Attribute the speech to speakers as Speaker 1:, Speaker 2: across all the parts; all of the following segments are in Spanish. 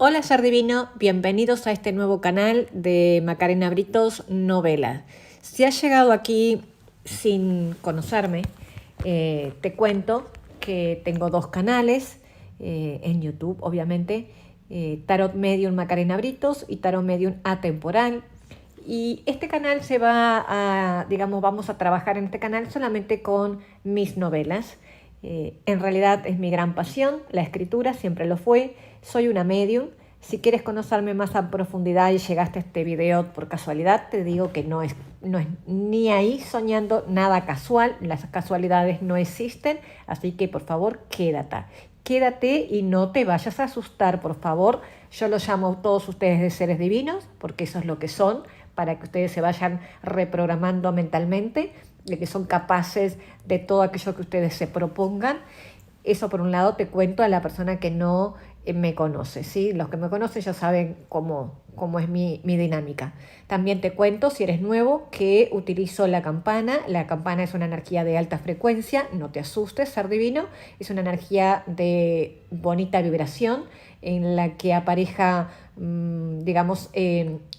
Speaker 1: Hola Ser Divino, bienvenidos a este nuevo canal de Macarena Britos Novela. Si has llegado aquí sin conocerme, te cuento que tengo dos canales en YouTube, obviamente, Tarot Medium Macarena Britos y Tarot Medium Atemporal. Y este canal se va a, digamos, vamos a trabajar en este canal solamente con mis novelas. En realidad es mi gran pasión, la escritura siempre lo fue. Soy una medium. Si quieres conocerme más a profundidad y llegaste a este video por casualidad, te digo que no es ni ahí soñando nada casual. Las casualidades no existen, así que por favor quédate. Quédate y no te vayas a asustar, por favor. Yo los llamo a todos ustedes de seres divinos, porque eso es lo que son, para que ustedes se vayan reprogramando mentalmente, de que son capaces de todo aquello que ustedes se propongan. Eso por un lado te cuento a la persona que no me conoce, ¿sí? Los que me conocen ya saben cómo es mi dinámica. También te cuento, si eres nuevo, que utilizo la campana. La campana es una energía de alta frecuencia, no te asustes, ser divino. Es una energía de bonita vibración en la que apareja, digamos,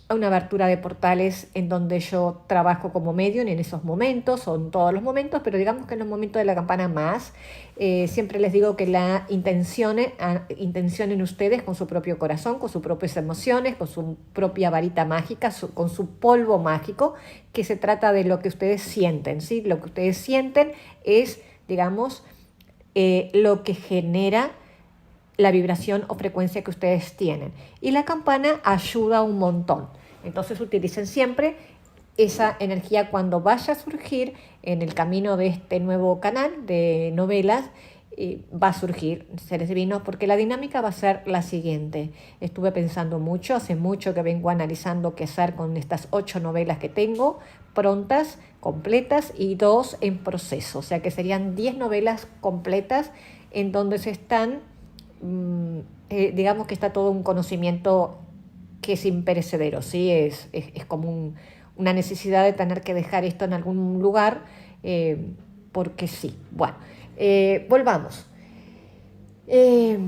Speaker 1: una abertura de portales en donde yo trabajo como medium en esos momentos, o en todos los momentos, pero digamos que en los momentos de la campana más. Siempre les digo que la intencionen ustedes con su propio corazón, con sus propias emociones, con su propia varita mágica, con su polvo mágico, que se trata de lo que ustedes sienten, ¿sí? Lo que ustedes sienten es, digamos, lo que genera la vibración o frecuencia que ustedes tienen. Y la campana ayuda un montón. Entonces utilicen siempre esa energía cuando vaya a surgir en el camino de este nuevo canal de novelas. Va a surgir seres divinos, porque la dinámica va a ser la siguiente. Estuve pensando mucho, hace mucho que vengo analizando qué hacer con estas 8 novelas que tengo prontas, completas, y 2 en proceso, o sea que serían 10 novelas completas en donde se están, digamos que está todo un conocimiento que es imperecedero, ¿sí? Es como una necesidad de tener que dejar esto en algún lugar, porque sí. Bueno, volvamos. Eh,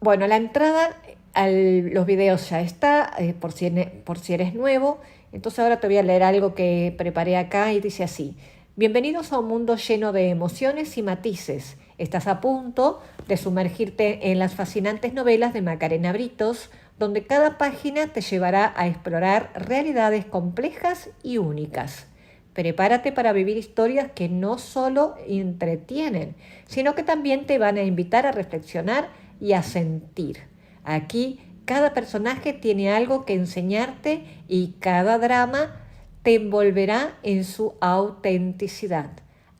Speaker 1: bueno, la entrada a los videos ya está, por si eres nuevo. Entonces ahora te voy a leer algo que preparé acá y dice así: bienvenidos a un mundo lleno de emociones y matices. Estás a punto de sumergirte en las fascinantes novelas de Macarena Britos, donde cada página te llevará a explorar realidades complejas y únicas. Prepárate para vivir historias que no solo entretienen, sino que también te van a invitar a reflexionar y a sentir. Aquí cada personaje tiene algo que enseñarte y cada drama te envolverá en su autenticidad.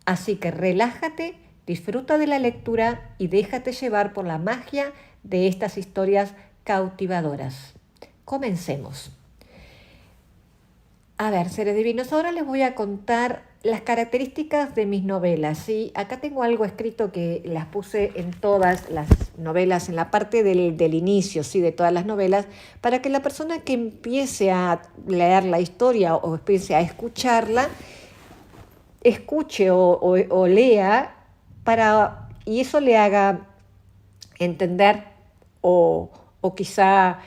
Speaker 1: Así que relájate, disfruta de la lectura y déjate llevar por la magia de estas historias cautivadoras. Comencemos. A ver, seres divinos, ahora les voy a contar las características de mis novelas, ¿sí? Acá tengo algo escrito que las puse en todas las novelas, en la parte del inicio, ¿sí? De todas las novelas, para que la persona que empiece a leer la historia o empiece a escucharla, escuche o lea, y eso le haga entender o quizá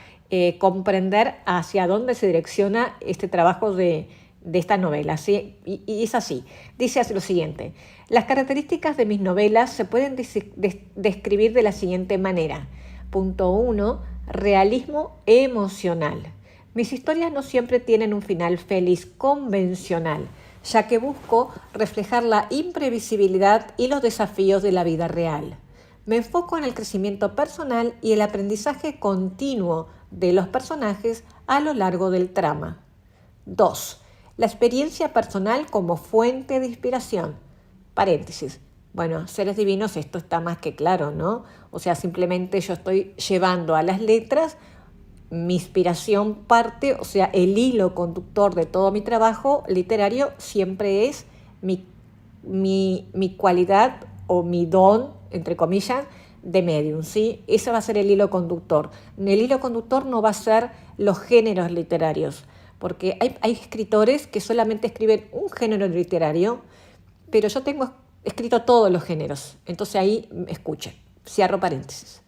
Speaker 1: comprender hacia dónde se direcciona este trabajo de esta novela, ¿sí? Y es así. Dice así lo siguiente: las características de mis novelas se pueden describir de la siguiente manera. Punto 1. Realismo emocional. Mis historias no siempre tienen un final feliz convencional, ya que busco reflejar la imprevisibilidad y los desafíos de la vida real. Me enfoco en el crecimiento personal y el aprendizaje continuo de los personajes a lo largo del trama. 2. La experiencia personal como fuente de inspiración. Paréntesis. Bueno, seres divinos, esto está más que claro, ¿no? O sea, simplemente yo estoy llevando a las letras mi inspiración parte, o sea, el hilo conductor de todo mi trabajo literario siempre es mi cualidad o mi don, entre comillas, de medium, ¿sí? Ese va a ser el hilo conductor. El hilo conductor no va a ser los géneros literarios, porque hay escritores que solamente escriben un género literario, pero yo tengo escrito todos los géneros. Entonces ahí escuchen, cierro paréntesis.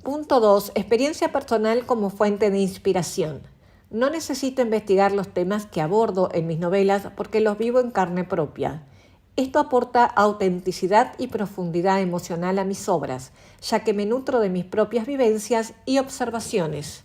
Speaker 1: Punto 2. Experiencia personal como fuente de inspiración. No necesito investigar los temas que abordo en mis novelas porque los vivo en carne propia. Esto aporta autenticidad y profundidad emocional a mis obras, ya que me nutro de mis propias vivencias y observaciones.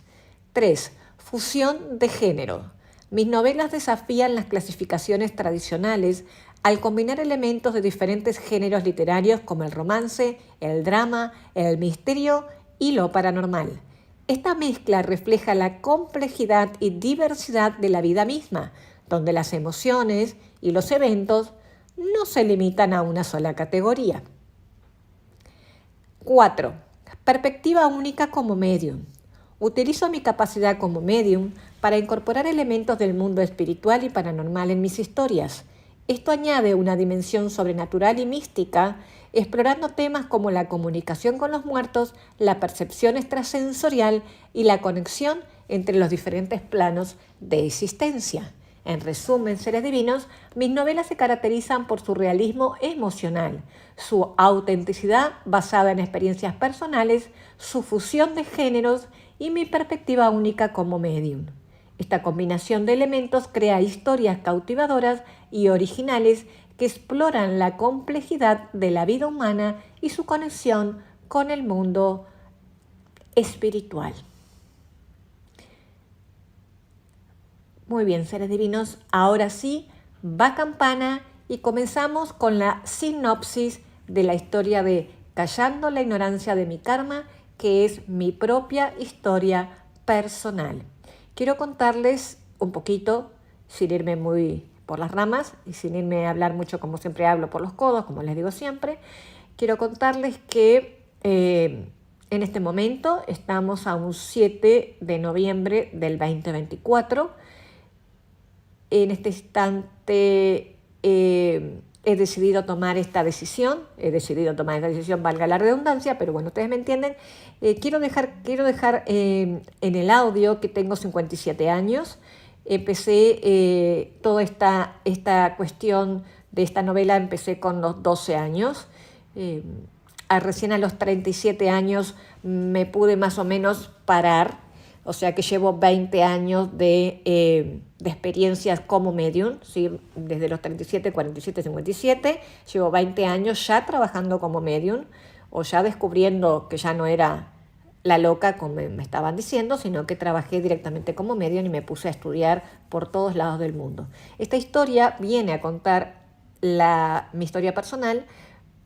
Speaker 1: 3. Fusión de género. Mis novelas desafían las clasificaciones tradicionales al combinar elementos de diferentes géneros literarios como el romance, el drama, el misterio y lo paranormal. Esta mezcla refleja la complejidad y diversidad de la vida misma, donde las emociones y los eventos no se limitan a una sola categoría. 4. Perspectiva única como medium. Utilizo mi capacidad como medium para incorporar elementos del mundo espiritual y paranormal en mis historias. Esto añade una dimensión sobrenatural y mística, explorando temas como la comunicación con los muertos, la percepción extrasensorial y la conexión entre los diferentes planos de existencia. En resumen, seres divinos, mis novelas se caracterizan por su realismo emocional, su autenticidad basada en experiencias personales, su fusión de géneros y mi perspectiva única como medium. Esta combinación de elementos crea historias cautivadoras y originales que exploran la complejidad de la vida humana y su conexión con el mundo espiritual. Muy bien, seres divinos, ahora sí, va campana y comenzamos con la sinopsis de la historia de Callando la ignorancia de mi karma, que es mi propia historia personal. Quiero contarles un poquito, sin irme muy por las ramas y sin irme a hablar mucho como siempre hablo por los codos, como les digo siempre. Quiero contarles que en este momento estamos a un 7 de noviembre del 2024. En este instante he decidido tomar esta decisión, valga la redundancia, pero bueno, ustedes me entienden. Quiero dejar en el audio que tengo 57 años. Empecé toda esta cuestión de esta novela, empecé con los 12 años. Recién a los 37 años me pude más o menos parar, o sea que llevo 20 años de experiencias como medium, ¿sí? Desde los 37, 47, 57, llevo 20 años ya trabajando como medium, o ya descubriendo que ya no era la loca como me estaban diciendo, sino que trabajé directamente como medium y me puse a estudiar por todos lados del mundo. Esta historia viene a contar mi historia personal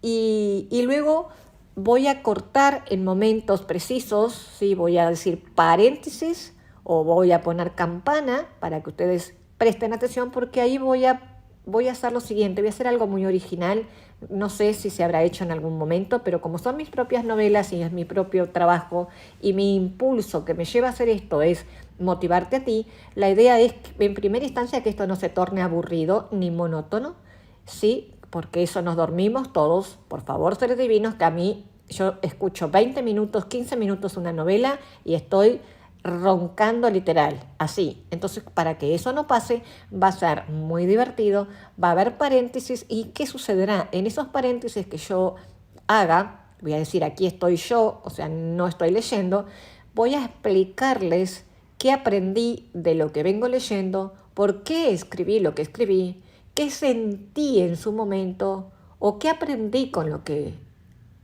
Speaker 1: y luego voy a cortar en momentos precisos, ¿sí? Voy a decir paréntesis o voy a poner campana para que ustedes presten atención, porque ahí voy a hacer lo siguiente, voy a hacer algo muy original. No sé si se habrá hecho en algún momento, pero como son mis propias novelas y es mi propio trabajo y mi impulso que me lleva a hacer esto es motivarte a ti, la idea es, en primera instancia, que esto no se torne aburrido ni monótono, ¿sí? Porque eso nos dormimos todos. Por favor, seres divinos, que yo escucho 20 minutos, 15 minutos una novela y estoy roncando literal, así. Entonces, para que eso no pase, va a ser muy divertido, va a haber paréntesis. ¿Y qué sucederá? En esos paréntesis que yo haga, voy a decir aquí estoy yo, o sea, no estoy leyendo, voy a explicarles qué aprendí de lo que vengo leyendo, por qué escribí lo que escribí, qué sentí en su momento o qué aprendí con lo que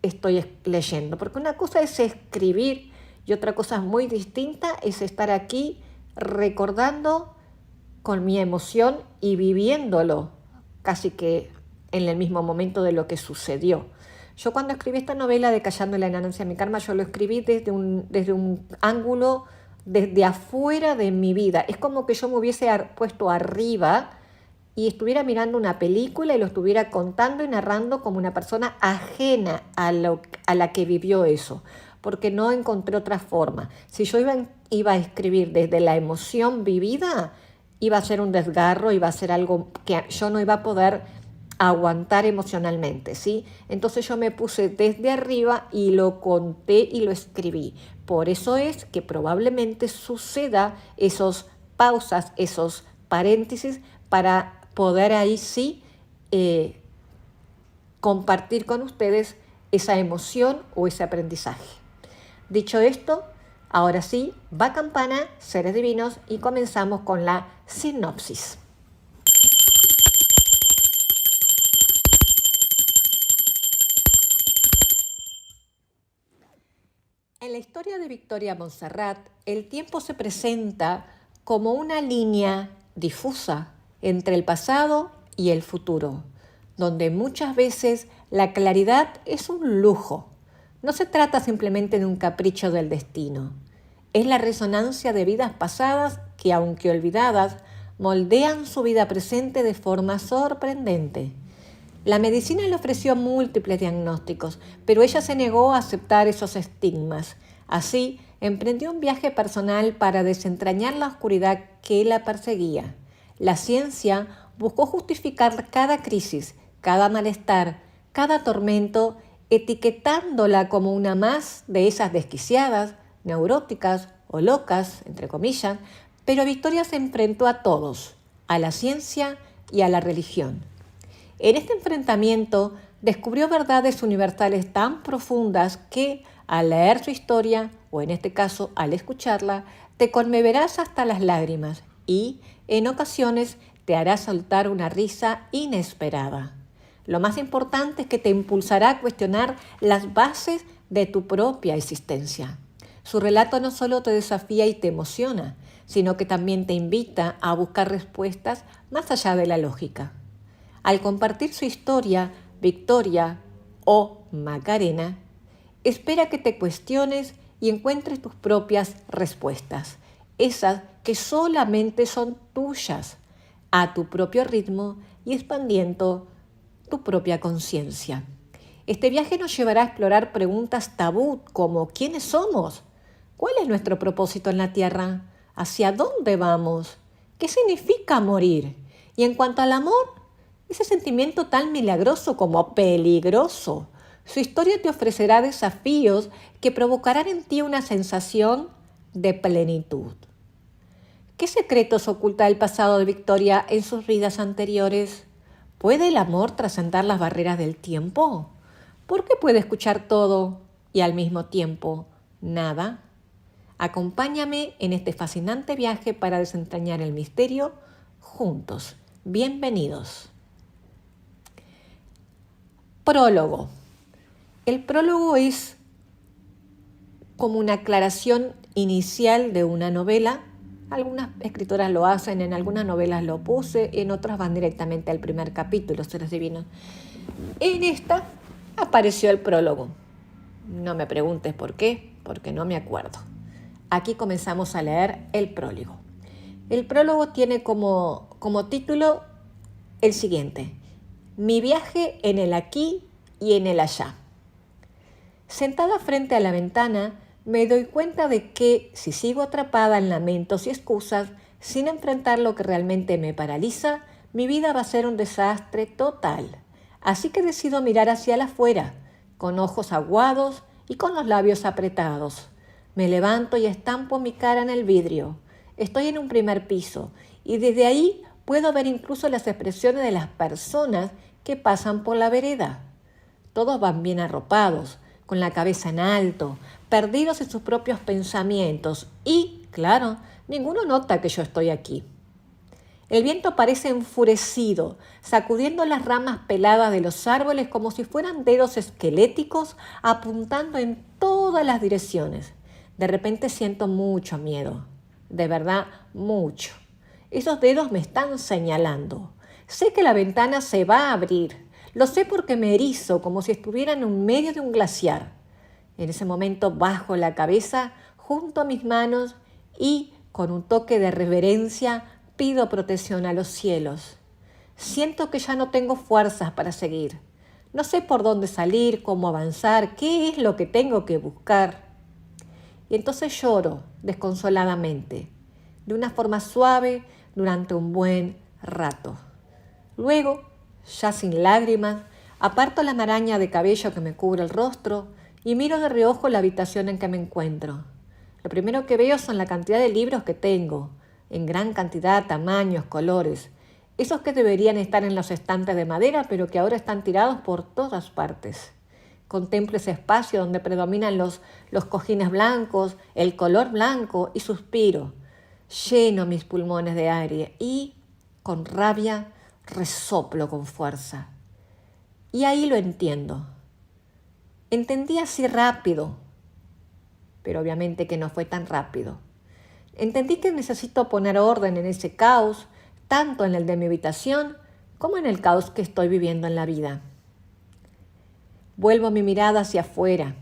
Speaker 1: estoy leyendo. Porque una cosa es escribir y otra cosa muy distinta es estar aquí recordando con mi emoción y viviéndolo casi que en el mismo momento de lo que sucedió. Yo cuando escribí esta novela de Callando la ignorancia de mi karma, yo lo escribí desde un ángulo, desde afuera de mi vida. Es como que yo me hubiese puesto arriba y estuviera mirando una película y lo estuviera contando y narrando como una persona ajena a la que vivió eso, porque no encontré otra forma. Si yo iba a escribir desde la emoción vivida, iba a ser un desgarro, iba a ser algo que yo no iba a poder aguantar emocionalmente, ¿sí? Entonces yo me puse desde arriba y lo conté y lo escribí. Por eso es que probablemente suceda esos pausas, esos paréntesis, para poder ahí sí compartir con ustedes esa emoción o ese aprendizaje. Dicho esto, ahora sí, va campana, seres divinos, y comenzamos con la sinopsis. En la historia de Victoria Montserrat, el tiempo se presenta como una línea difusa entre el pasado y el futuro, donde muchas veces la claridad es un lujo. No se trata simplemente de un capricho del destino. Es la resonancia de vidas pasadas que, aunque olvidadas, moldean su vida presente de forma sorprendente. La medicina le ofreció múltiples diagnósticos, pero ella se negó a aceptar esos estigmas. Así, emprendió un viaje personal para desentrañar la oscuridad que la perseguía. La ciencia buscó justificar cada crisis, cada malestar, cada tormento, etiquetándola como una más de esas desquiciadas, neuróticas o locas, entre comillas, pero Victoria se enfrentó a todos, a la ciencia y a la religión. En este enfrentamiento descubrió verdades universales tan profundas que, al leer su historia, o en este caso al escucharla, te conmoverás hasta las lágrimas y, en ocasiones, te hará soltar una risa inesperada. Lo más importante es que te impulsará a cuestionar las bases de tu propia existencia. Su relato no solo te desafía y te emociona, sino que también te invita a buscar respuestas más allá de la lógica. Al compartir su historia, Victoria o Macarena espera que te cuestiones y encuentres tus propias respuestas, esas que solamente son tuyas, a tu propio ritmo y expandiendo tu propia conciencia. Este viaje nos llevará a explorar preguntas tabú como ¿quiénes somos? ¿Cuál es nuestro propósito en la Tierra? ¿Hacia dónde vamos? ¿Qué significa morir? Y en cuanto al amor, ese sentimiento tan milagroso como peligroso. Su historia te ofrecerá desafíos que provocarán en ti una sensación de plenitud. ¿Qué secretos oculta el pasado de Victoria en sus vidas anteriores? ¿Puede el amor trascender las barreras del tiempo? ¿Por qué puede escuchar todo y al mismo tiempo nada? Acompáñame en este fascinante viaje para desentrañar el misterio juntos. Bienvenidos. Prólogo. El prólogo es como una aclaración inicial de una novela. Algunas escritoras lo hacen, en algunas novelas lo puse, en otras van directamente al primer capítulo, seres divinos. En esta apareció el prólogo. No me preguntes por qué, porque no me acuerdo. Aquí comenzamos a leer el prólogo. El prólogo tiene como título el siguiente: Mi viaje en el aquí y en el allá. Sentada frente a la ventana, me doy cuenta de que si sigo atrapada en lamentos y excusas, sin enfrentar lo que realmente me paraliza, mi vida va a ser un desastre total. Así que decido mirar hacia afuera, con ojos aguados y con los labios apretados. Me levanto y estampo mi cara en el vidrio. Estoy en un primer piso y desde ahí puedo ver incluso las expresiones de las personas que pasan por la vereda. Todos van bien arropados, con la cabeza en alto, perdidos en sus propios pensamientos y, claro, ninguno nota que yo estoy aquí. El viento parece enfurecido, sacudiendo las ramas peladas de los árboles como si fueran dedos esqueléticos apuntando en todas las direcciones. De repente siento mucho miedo, de verdad mucho. Esos dedos me están señalando. Sé que la ventana se va a abrir. Lo sé porque me erizo como si estuviera en medio de un glaciar. En ese momento bajo la cabeza, junto a mis manos y, con un toque de reverencia, pido protección a los cielos. Siento que ya no tengo fuerzas para seguir. No sé por dónde salir, cómo avanzar, qué es lo que tengo que buscar. Y entonces lloro desconsoladamente, de una forma suave durante un buen rato. Luego, ya sin lágrimas, aparto la maraña de cabello que me cubre el rostro y miro de reojo la habitación en que me encuentro. Lo primero que veo son la cantidad de libros que tengo, en gran cantidad, tamaños, colores, esos que deberían estar en los estantes de madera, pero que ahora están tirados por todas partes. Contemplo ese espacio donde predominan los cojines blancos, el color blanco y suspiro. Lleno mis pulmones de aire y, con rabia, resoplo con fuerza. Y ahí lo entiendo. Entendí así rápido, pero obviamente que no fue tan rápido. Entendí que necesito poner orden en ese caos, tanto en el de mi habitación como en el caos que estoy viviendo en la vida. Vuelvo mi mirada hacia afuera.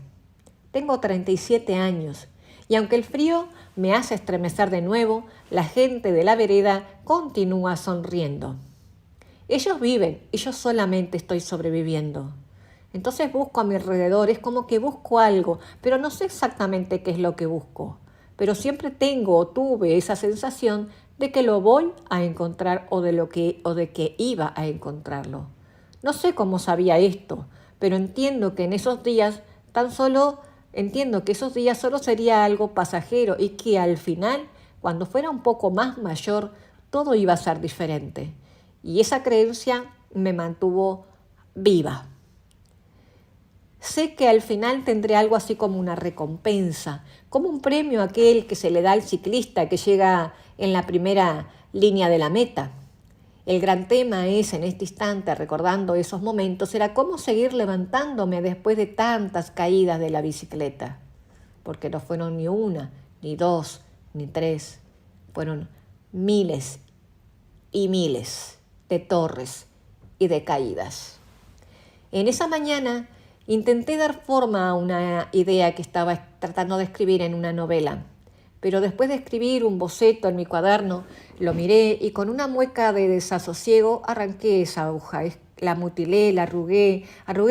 Speaker 1: Tengo 37 años y aunque el frío me hace estremecer de nuevo, la gente de la vereda continúa sonriendo. Ellos viven y yo solamente estoy sobreviviendo. Entonces busco a mi alrededor, es como que busco algo, pero no sé exactamente qué es lo que busco. Pero siempre tengo o tuve esa sensación de que lo voy a encontrar o de que iba a encontrarlo. No sé cómo sabía esto, pero entiendo que esos días solo sería algo pasajero y que al final, cuando fuera un poco más mayor, todo iba a ser diferente. Y esa creencia me mantuvo viva. Sé que al final tendré algo así como una recompensa, como un premio aquel que se le da al ciclista que llega en la primera línea de la meta. El gran tema es, en este instante, recordando esos momentos, era cómo seguir levantándome después de tantas caídas de la bicicleta. Porque no fueron ni una, ni dos, ni tres. Fueron miles y miles de torres y de caídas. En esa mañana intenté dar forma a una idea que estaba tratando de escribir en una novela, pero después de escribir un boceto en mi cuaderno, lo miré y con una mueca de desasosiego arranqué esa hoja. La mutilé, la arrugué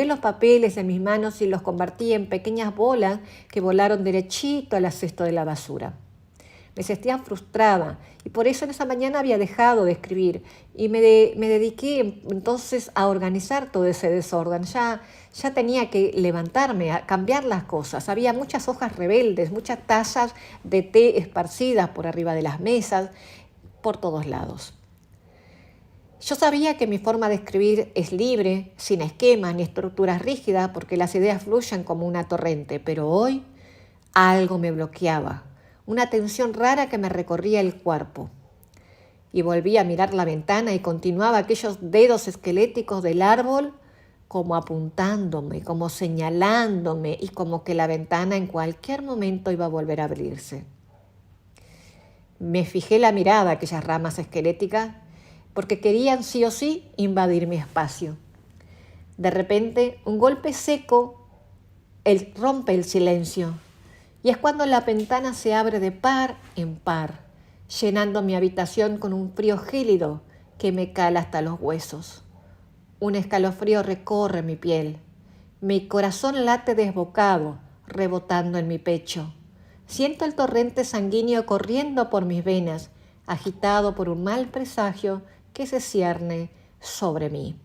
Speaker 1: los papeles de mis manos y los convertí en pequeñas bolas que volaron derechito al cesto de la basura. Me sentía frustrada y por eso en esa mañana había dejado de escribir y me dediqué entonces a organizar todo ese desorden. Ya tenía que levantarme, a cambiar las cosas. Había muchas hojas rebeldes, muchas tazas de té esparcidas por arriba de las mesas, por todos lados. Yo sabía que mi forma de escribir es libre, sin esquemas ni estructuras rígidas, porque las ideas fluyen como una torrente, pero hoy algo me bloqueaba. Una tensión rara que me recorría el cuerpo. Y volví a mirar la ventana y continuaba aquellos dedos esqueléticos del árbol como apuntándome, como señalándome y como que la ventana en cualquier momento iba a volver a abrirse. Me fijé la mirada a aquellas ramas esqueléticas porque querían sí o sí invadir mi espacio. De repente, un golpe seco rompe el silencio. Y es cuando la ventana se abre de par en par, llenando mi habitación con un frío gélido que me cala hasta los huesos. Un escalofrío recorre mi piel. Mi corazón late desbocado, rebotando en mi pecho. Siento el torrente sanguíneo corriendo por mis venas, agitado por un mal presagio que se cierne sobre mí.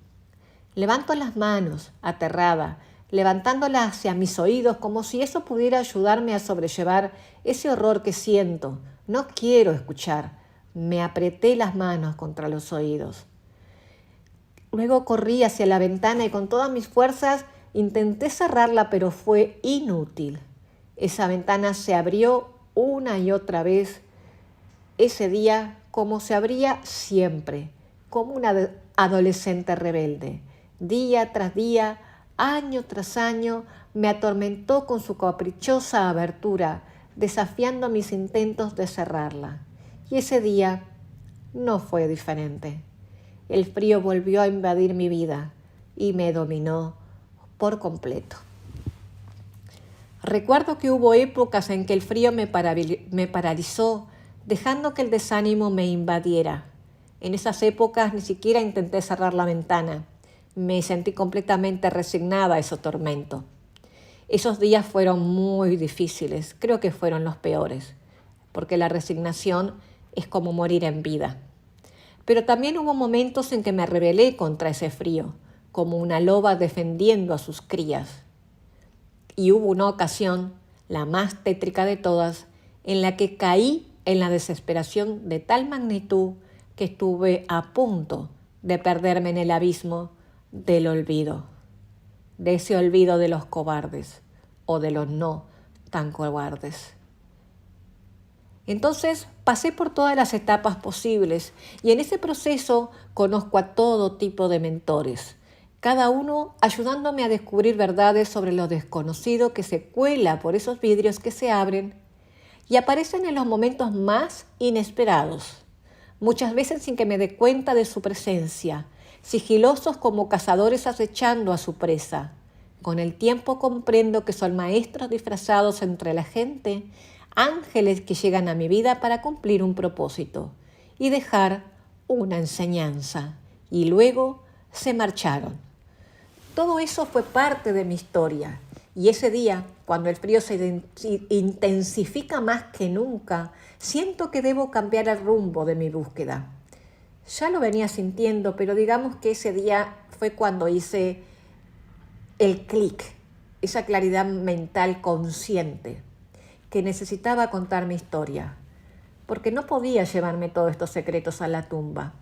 Speaker 1: Levanto las manos, aterrada, levantándolas hacia mis oídos como si eso pudiera ayudarme a sobrellevar ese horror que siento. No quiero escuchar. Me apreté las manos contra los oídos. Luego corrí hacia la ventana y con todas mis fuerzas intenté cerrarla, pero fue inútil. Esa ventana se abrió una y otra vez ese día como se abría siempre, como una adolescente rebelde. Día tras día, año tras año, me atormentó con su caprichosa abertura, desafiando mis intentos de cerrarla. Y ese día no fue diferente. El frío volvió a invadir mi vida y me dominó por completo. Recuerdo que hubo épocas en que el frío me paralizó, dejando que el desánimo me invadiera. En esas épocas ni siquiera intenté cerrar la ventana. Me sentí completamente resignada a ese tormento. Esos días fueron muy difíciles, creo que fueron los peores, porque la resignación es como morir en vida. Pero también hubo momentos en que me rebelé contra ese frío, como una loba defendiendo a sus crías. Y hubo una ocasión, la más tétrica de todas, en la que caí en la desesperación de tal magnitud que estuve a punto de perderme en el abismo del olvido. de ese olvido de los cobardes o de los no tan cobardes. Entonces pasé por todas las etapas posibles y en ese proceso conozco a todo tipo de mentores, cada uno ayudándome a descubrir verdades sobre lo desconocido que se cuela por esos vidrios que se abren y aparecen en los momentos más inesperados, muchas veces sin que me dé cuenta de su presencia, sigilosos como cazadores acechando a su presa. Con el tiempo comprendo que son maestros disfrazados entre la gente, ángeles que llegan a mi vida para cumplir un propósito y dejar una enseñanza. Y luego se marcharon. Todo eso fue parte de mi historia. Y ese día, cuando el frío se intensifica más que nunca, siento que debo cambiar el rumbo de mi búsqueda. Ya lo venía sintiendo, pero digamos que ese día fue cuando hice el clic, esa claridad mental consciente, que necesitaba contar mi historia, porque no podía llevarme todos estos secretos a la tumba.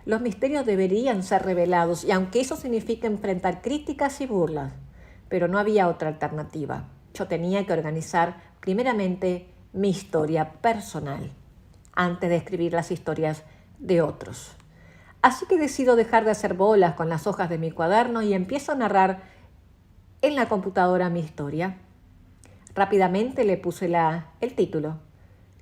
Speaker 1: Los misterios deberían ser revelados, y aunque eso significa enfrentar críticas y burlas, pero no había otra alternativa. Yo tenía que organizar primeramente mi historia personal, antes de escribir las historias de otros. Así que decido dejar de hacer bolas con las hojas de mi cuaderno y empiezo a narrar en la computadora mi historia. Rápidamente le puse el título,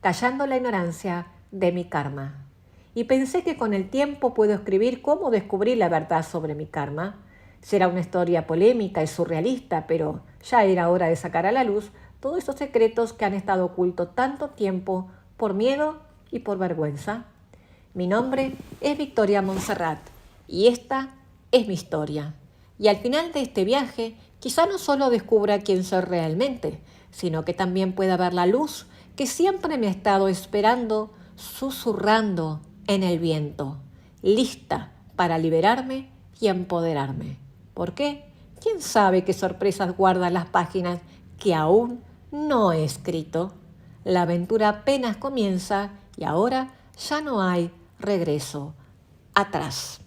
Speaker 1: Callando la ignorancia de mi karma. Y pensé que con el tiempo puedo escribir cómo descubrí la verdad sobre mi karma. Será una historia polémica y surrealista, pero ya era hora de sacar a la luz todos esos secretos que han estado ocultos tanto tiempo por miedo y por vergüenza. Mi nombre es Victoria Montserrat y esta es mi historia. Y al final de este viaje, quizá no solo descubra quién soy realmente, sino que también pueda ver la luz que siempre me ha estado esperando, susurrando en el viento, lista para liberarme y empoderarme. ¿Por qué? ¿Quién sabe qué sorpresas guardan las páginas que aún no he escrito? La aventura apenas comienza y ahora ya no hay regreso atrás.